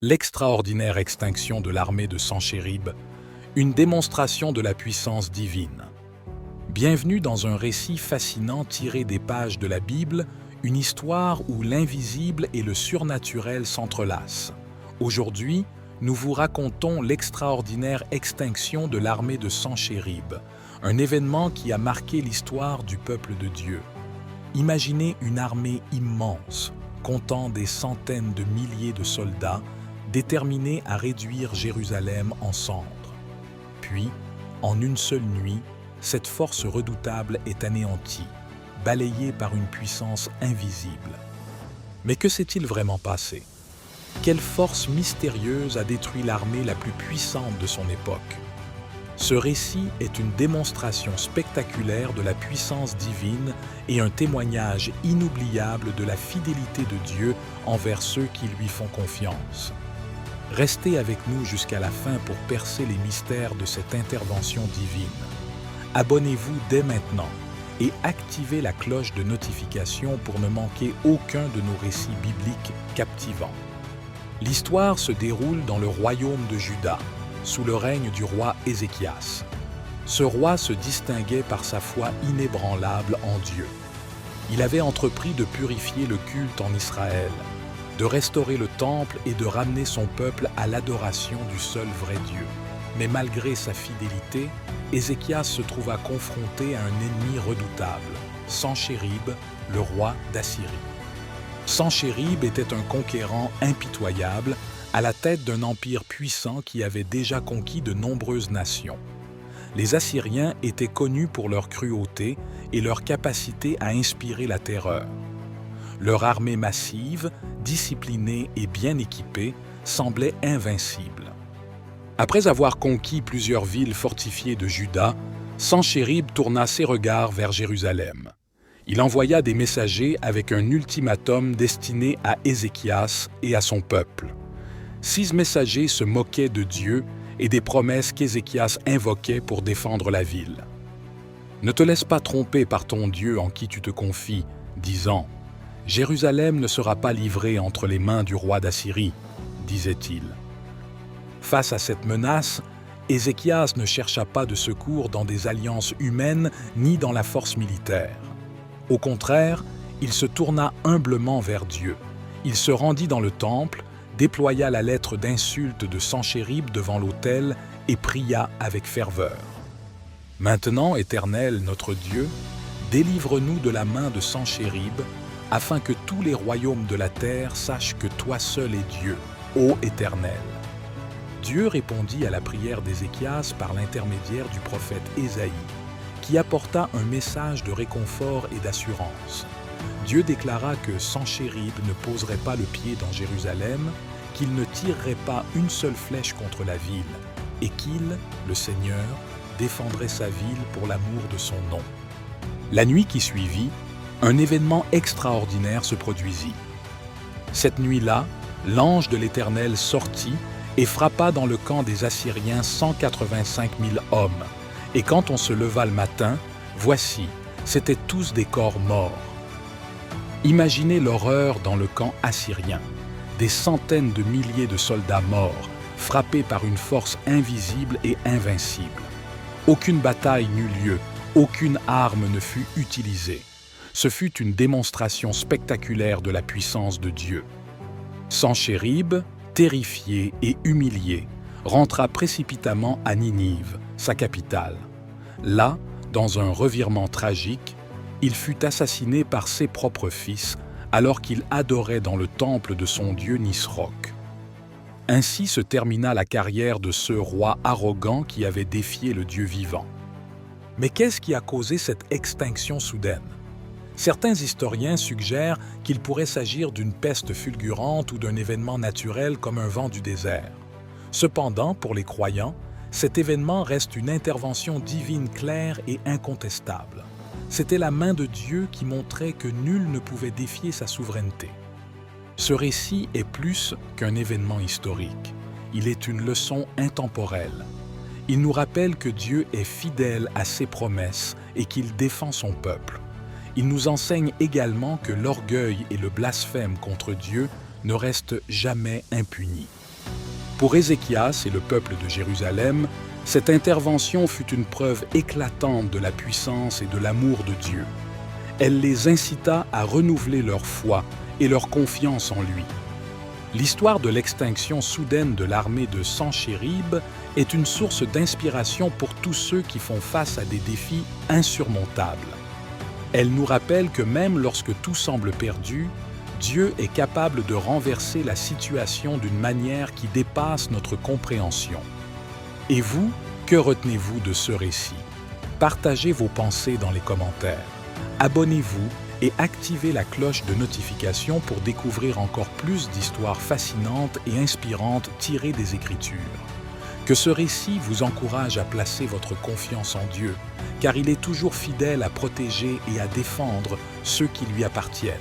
L'extraordinaire extinction de l'armée de Sanchérib, une démonstration de la puissance divine. Bienvenue dans un récit fascinant tiré des pages de la Bible, une histoire où l'invisible et le surnaturel s'entrelacent. Aujourd'hui, nous vous racontons l'extraordinaire extinction de l'armée de Sanchérib, un événement qui a marqué l'histoire du peuple de Dieu. Imaginez une armée immense, comptant des centaines de milliers de soldats, déterminés à réduire Jérusalem en cendres. Puis, en une seule nuit, cette force redoutable est anéantie, balayée par une puissance invisible. Mais que s'est-il vraiment passé? Quelle force mystérieuse a détruit l'armée la plus puissante de son époque? Ce récit est une démonstration spectaculaire de la puissance divine et un témoignage inoubliable de la fidélité de Dieu envers ceux qui lui font confiance. Restez avec nous jusqu'à la fin pour percer les mystères de cette intervention divine. Abonnez-vous dès maintenant et activez la cloche de notification pour ne manquer aucun de nos récits bibliques captivants. L'histoire se déroule dans le royaume de Juda, sous le règne du roi Ézéchias. Ce roi se distinguait par sa foi inébranlable en Dieu. Il avait entrepris de purifier le culte en Israël, de restaurer le temple et de ramener son peuple à l'adoration du seul vrai Dieu. Mais malgré sa fidélité, Ézéchias se trouva confronté à un ennemi redoutable, Sanchérib, le roi d'Assyrie. Sanchérib était un conquérant impitoyable, à la tête d'un empire puissant qui avait déjà conquis de nombreuses nations. Les Assyriens étaient connus pour leur cruauté et leur capacité à inspirer la terreur. Leur armée massive, disciplinée et bien équipée, semblait invincible. Après avoir conquis plusieurs villes fortifiées de Juda, Sanchérib tourna ses regards vers Jérusalem. Il envoya des messagers avec un ultimatum destiné à Ézéchias et à son peuple. 6 messagers se moquaient de Dieu et des promesses qu'Ézéchias invoquait pour défendre la ville. « Ne te laisse pas tromper par ton Dieu en qui tu te confies, disant « Jérusalem ne sera pas livrée entre les mains du roi d'Assyrie », disait-il. Face à cette menace, Ézéchias ne chercha pas de secours dans des alliances humaines ni dans la force militaire. Au contraire, il se tourna humblement vers Dieu. Il se rendit dans le temple, déploya la lettre d'insulte de Sanchérib devant l'autel et pria avec ferveur. « Maintenant, Éternel, notre Dieu, délivre-nous de la main de Sanchérib, afin que tous les royaumes de la terre sachent que toi seul es Dieu, ô Éternel. » Dieu répondit à la prière d'Ézéchias par l'intermédiaire du prophète Ésaïe, qui apporta un message de réconfort et d'assurance. Dieu déclara que Sanchérib ne poserait pas le pied dans Jérusalem, qu'il ne tirerait pas une seule flèche contre la ville, et qu'il, le Seigneur, défendrait sa ville pour l'amour de son nom. La nuit qui suivit, un événement extraordinaire se produisit. Cette nuit-là, l'ange de l'Éternel sortit et frappa dans le camp des Assyriens 185 000 hommes. Et quand on se leva le matin, voici, c'étaient tous des corps morts. Imaginez l'horreur dans le camp assyrien. Des centaines de milliers de soldats morts, frappés par une force invisible et invincible. Aucune bataille n'eut lieu, aucune arme ne fut utilisée. Ce fut une démonstration spectaculaire de la puissance de Dieu. Sanchérib, terrifié et humilié, rentra précipitamment à Ninive, sa capitale. Là, dans un revirement tragique, il fut assassiné par ses propres fils alors qu'il adorait dans le temple de son dieu Nisroch. Ainsi se termina la carrière de ce roi arrogant qui avait défié le Dieu vivant. Mais qu'est-ce qui a causé cette extinction soudaine? Certains historiens suggèrent qu'il pourrait s'agir d'une peste fulgurante ou d'un événement naturel comme un vent du désert. Cependant, pour les croyants, cet événement reste une intervention divine claire et incontestable. C'était la main de Dieu qui montrait que nul ne pouvait défier sa souveraineté. Ce récit est plus qu'un événement historique. Il est une leçon intemporelle. Il nous rappelle que Dieu est fidèle à ses promesses et qu'il défend son peuple. Il nous enseigne également que l'orgueil et le blasphème contre Dieu ne restent jamais impunis. Pour Ézéchias et le peuple de Jérusalem, cette intervention fut une preuve éclatante de la puissance et de l'amour de Dieu. Elle les incita à renouveler leur foi et leur confiance en lui. L'histoire de l'extinction soudaine de l'armée de Sanchérib est une source d'inspiration pour tous ceux qui font face à des défis insurmontables. Elle nous rappelle que même lorsque tout semble perdu, Dieu est capable de renverser la situation d'une manière qui dépasse notre compréhension. Et vous, que retenez-vous de ce récit? Partagez vos pensées dans les commentaires. Abonnez-vous et activez la cloche de notification pour découvrir encore plus d'histoires fascinantes et inspirantes tirées des Écritures. Que ce récit vous encourage à placer votre confiance en Dieu, car il est toujours fidèle à protéger et à défendre ceux qui lui appartiennent.